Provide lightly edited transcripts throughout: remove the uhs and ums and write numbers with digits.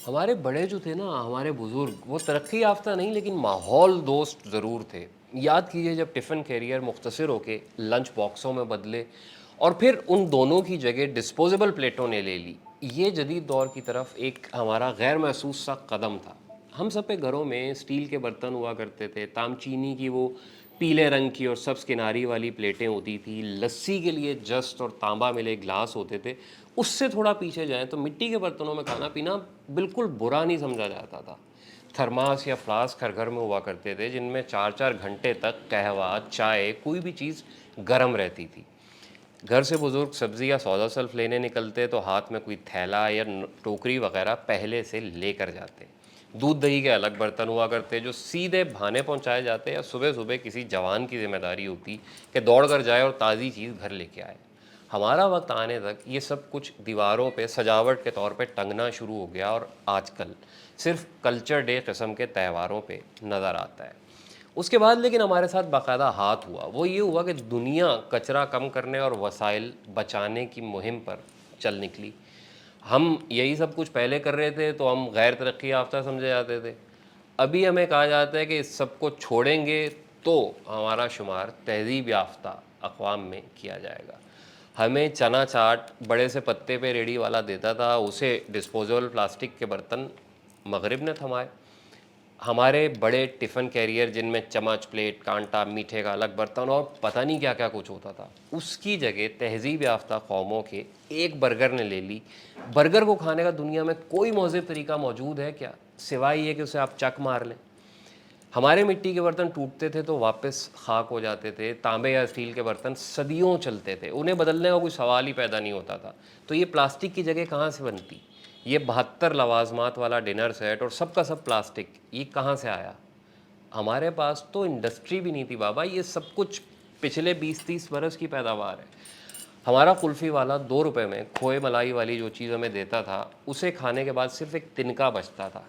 ہمارے بڑے جو تھے نا، ہمارے بزرگ، وہ ترقی یافتہ نہیں لیکن ماحول دوست ضرور تھے۔ یاد کیجئے جب ٹفن کیریئر مختصر ہو کے لنچ باکسوں میں بدلے اور پھر ان دونوں کی جگہ ڈسپوزیبل پلیٹوں نے لے لی، یہ جدید دور کی طرف ایک ہمارا غیر محسوس سا قدم تھا۔ ہم سب کے گھروں میں اسٹیل کے برتن ہوا کرتے تھے، تام چینی کی وہ پیلے رنگ کی اور سبز کناری والی پلیٹیں ہوتی تھیں، لسی کے لیے جست اور تانبا ملے گلاس ہوتے تھے۔ اس سے تھوڑا پیچھے جائیں تو مٹی کے برتنوں میں کھانا پینا بالکل برا نہیں سمجھا جاتا تھا۔ تھرماس یا فلاسک ہر گھر میں ہوا کرتے تھے، جن میں 4 4 گھنٹے تک قہوہ، چائے، کوئی بھی چیز گرم رہتی تھی۔ گھر سے بزرگ سبزی یا سودا سلف لینے نکلتے تو ہاتھ میں کوئی تھیلا یا ٹوکری وغیرہ پہلے سے لے کر جاتے۔ دودھ دہی کے الگ برتن ہوا کرتے جو سیدھے بھانے پہنچائے جاتے، یا صبح صبح کسی جوان کی ذمہ داری ہوتی کہ دوڑ کر جائے اور تازی چیز گھر لے کے آئے۔ ہمارا وقت آنے تک یہ سب کچھ دیواروں پہ سجاوٹ کے طور پہ ٹنگنا شروع ہو گیا، اور آج کل صرف کلچر ڈے قسم کے تہواروں پہ نظر آتا ہے۔ اس کے بعد لیکن ہمارے ساتھ باقاعدہ ہاتھ ہوا، وہ یہ ہوا کہ دنیا کچرا کم کرنے اور وسائل بچانے کی مہم پر چل نکلی۔ ہم یہی سب کچھ پہلے کر رہے تھے تو ہم غیر ترقی یافتہ سمجھے جاتے تھے۔ ابھی ہمیں کہا جاتا ہے کہ اس سب کو چھوڑیں گے تو ہمارا شمار تہذیب یافتہ اقوام میں کیا جائے گا۔ ہمیں چنا چاٹ بڑے سے پتے پہ ریڑھی والا دیتا تھا، اسے ڈسپوزیبل پلاسٹک کے برتن مغرب نے تھمائے۔ ہمارے بڑے ٹفن کیریئر جن میں چمچ، پلیٹ، کانٹا، میٹھے کا الگ برتن اور پتہ نہیں کیا کیا کچھ ہوتا تھا، اس کی جگہ تہذیب یافتہ قوموں کے ایک برگر نے لے لی۔ برگر کو کھانے کا دنیا میں کوئی مہذب طریقہ موجود ہے کیا، سوائے یہ کہ اسے آپ چک مار لیں؟ ہمارے مٹی کے برتن ٹوٹتے تھے تو واپس خاک ہو جاتے تھے، تانبے یا اسٹیل کے برتن صدیوں چلتے تھے، انہیں بدلنے کا کوئی سوال ہی پیدا نہیں ہوتا تھا۔ تو یہ پلاسٹک کی جگہ کہاں سے بنتی؟ یہ 72 لوازمات والا ڈنر سیٹ اور سب کا سب پلاسٹک، یہ کہاں سے آیا؟ ہمارے پاس تو انڈسٹری بھی نہیں تھی بابا، یہ سب کچھ پچھلے 20 30 برس کی پیداوار ہے۔ ہمارا قلفی والا 2 روپے میں کھوئے ملائی والی جو چیز ہمیں دیتا تھا، اسے کھانے کے بعد صرف ایک تنکا بچتا تھا۔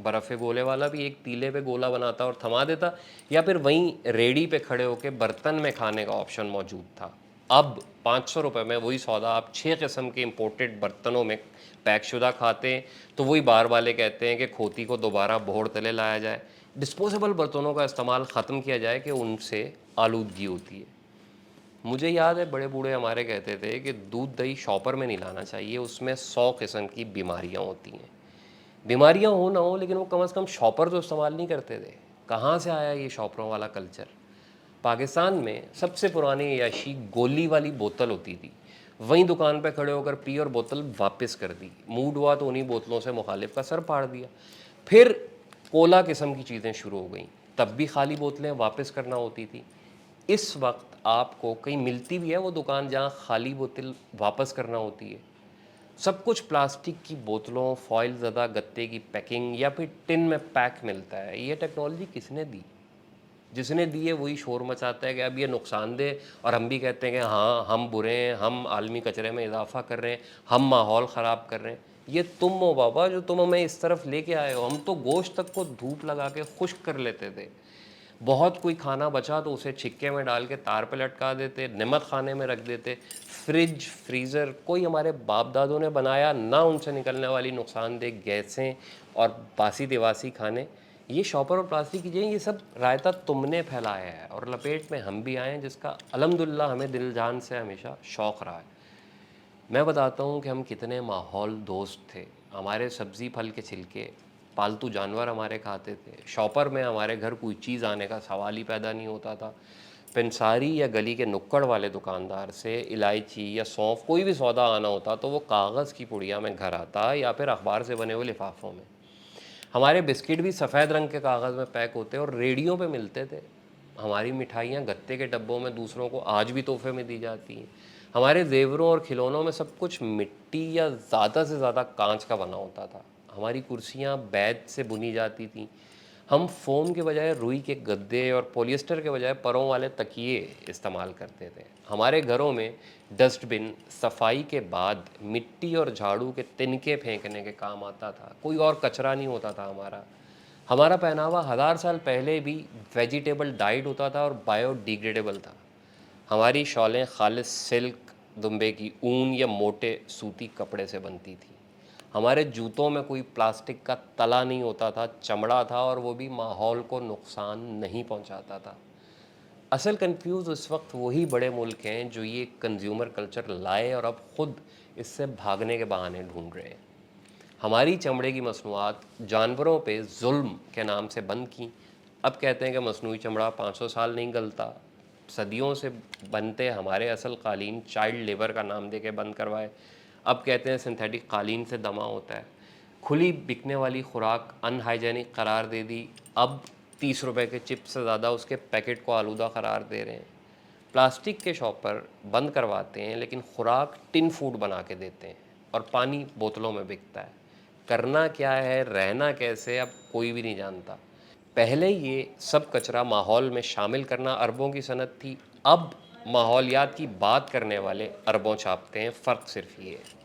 برف گولے والا بھی ایک تیلے پہ گولا بناتا اور تھما دیتا، یا پھر وہیں ریڑھی پہ کھڑے ہو کے برتن میں کھانے کا آپشن موجود تھا۔ اب 500 روپے میں وہی سودا آپ 6 قسم کے امپورٹڈ برتنوں میں پیک شدہ کھاتے ہیں تو وہی بار والے کہتے ہیں کہ کھوتی کو دوبارہ بہڑ تلے لایا جائے، ڈسپوزیبل برتنوں کا استعمال ختم کیا جائے کہ ان سے آلودگی ہوتی ہے۔ مجھے یاد ہے بڑے بوڑھے ہمارے کہتے تھے کہ دودھ دہی شاپر میں نہیں لانا چاہیے، اس میں 100 قسم کی بیماریاں ہوتی ہیں۔ بیماریاں ہوں نہ ہوں لیکن وہ کم از کم شاپر تو استعمال نہیں کرتے تھے۔ کہاں سے آیا یہ شاپروں والا کلچر؟ پاکستان میں سب سے پرانی عیاشی گولی والی بوتل ہوتی تھی، وہیں دکان پہ کھڑے ہو کر پی اور بوتل واپس کر دی، موڈ ہوا تو انہیں بوتلوں سے مخالف کا سر پھاڑ دیا۔ پھر کولا قسم کی چیزیں شروع ہو گئیں، تب بھی خالی بوتلیں واپس کرنا ہوتی تھی۔ اس وقت آپ کو کہیں ملتی بھی ہے وہ دکان جہاں خالی بوتل واپس کرنا ہوتی ہے؟ سب کچھ پلاسٹک کی بوتلوں، فوائل زدہ گتے کی پیکنگ یا پھر ٹن میں پیک ملتا ہے۔ یہ ٹیکنالوجی کس نے دی؟ جس نے دی ہے وہی شور مچاتا ہے کہ اب یہ نقصان دہ، اور ہم بھی کہتے ہیں کہ ہاں ہم برے ہیں، ہم عالمی کچرے میں اضافہ کر رہے ہیں، ہم ماحول خراب کر رہے ہیں۔ یہ تم ہو بابا جو تم ہمیں اس طرف لے کے آئے ہو۔ ہم تو گوشت تک کو دھوپ لگا کے خشک کر لیتے تھے، بہت کوئی کھانا بچا تو اسے چھکے میں ڈال کے تار پہ لٹکا دیتے، نمک خانے میں رکھ دیتے۔ فریج، فریزر کوئی ہمارے باپ دادوں نے بنایا نہ، ان سے نکلنے والی نقصان دہ گیسیں اور باسی دیواسی کھانے۔ یہ شاپر اور پلاسٹک کی چیزیں، یہ سب رائتہ تم نے پھیلایا ہے اور لپیٹ میں ہم بھی آئے ہیں، جس کا الحمدللہ ہمیں دل جان سے ہمیشہ شوق رہا ہے۔ میں بتاتا ہوں کہ ہم کتنے ماحول دوست تھے۔ ہمارے سبزی پھل کے چھلکے پالتو جانور ہمارے کھاتے تھے، شاپر میں ہمارے گھر کوئی چیز آنے کا سوال ہی پیدا نہیں ہوتا تھا۔ پنساری یا گلی کے نکڑ والے دکاندار سے الائچی یا سونف کوئی بھی سودا آنا ہوتا تو وہ کاغذ کی پڑیا میں گھر آتا یا پھر اخبار سے بنے ہوئے لفافوں میں۔ ہمارے بسکٹ بھی سفید رنگ کے کاغذ میں پیک ہوتے اور ریڈیوں پہ ملتے تھے۔ ہماری مٹھائیاں گتے کے ڈبوں میں دوسروں کو آج بھی تحفے میں دی جاتی ہیں۔ ہمارے زیوروں اور کھلونوں میں سب کچھ مٹی یا زیادہ سے زیادہ کانچ کا بنا ہوتا تھا۔ ہماری کرسیاں بیت سے بنی جاتی تھیں۔ ہم فوم کے بجائے روئی کے گدے اور پولیسٹر کے بجائے پروں والے تکیے استعمال کرتے تھے۔ ہمارے گھروں میں ڈسٹ بن صفائی کے بعد مٹی اور جھاڑو کے تنکے پھینکنے کے کام آتا تھا، کوئی اور کچرا نہیں ہوتا تھا ہمارا۔ ہمارا پہناوا 1000 سال پہلے بھی ویجیٹیبل ڈائٹ ہوتا تھا اور بایو ڈیگریڈیبل تھا۔ ہماری شالیں خالص سلک، دمبے کی اون یا موٹے سوتی کپڑے سے بنتی تھیں۔ ہمارے جوتوں میں کوئی پلاسٹک کا تلا نہیں ہوتا تھا، چمڑا تھا، اور وہ بھی ماحول کو نقصان نہیں پہنچاتا تھا۔ اصل کنفیوز اس وقت وہی بڑے ملک ہیں جو یہ کنزیومر کلچر لائے اور اب خود اس سے بھاگنے کے بہانے ڈھونڈ رہے ہیں۔ ہماری چمڑے کی مصنوعات جانوروں پہ ظلم کے نام سے بند کیں، اب کہتے ہیں کہ مصنوعی چمڑا 500 سال نہیں گلتا۔ صدیوں سے بنتے ہمارے اصل قالین چائلڈ لیبر کا نام دے کے بند کروائے، اب کہتے ہیں سنتھیٹک قالین سے دمہ ہوتا ہے۔ کھلی بکنے والی خوراک ان ہائیجینک قرار دے دی، اب 30 روپے کے چپ سے زیادہ اس کے پیکٹ کو آلودہ قرار دے رہے ہیں۔ پلاسٹک کے شاپر بند کرواتے ہیں لیکن خوراک ٹن فوڈ بنا کے دیتے ہیں، اور پانی بوتلوں میں بکتا ہے۔ کرنا کیا ہے، رہنا کیسے، اب کوئی بھی نہیں جانتا۔ پہلے یہ سب کچرا ماحول میں شامل کرنا اربوں کی صنعت تھی، اب ماحولیات کی بات کرنے والے اربوں چھاپتے ہیں، فرق صرف یہ ہے۔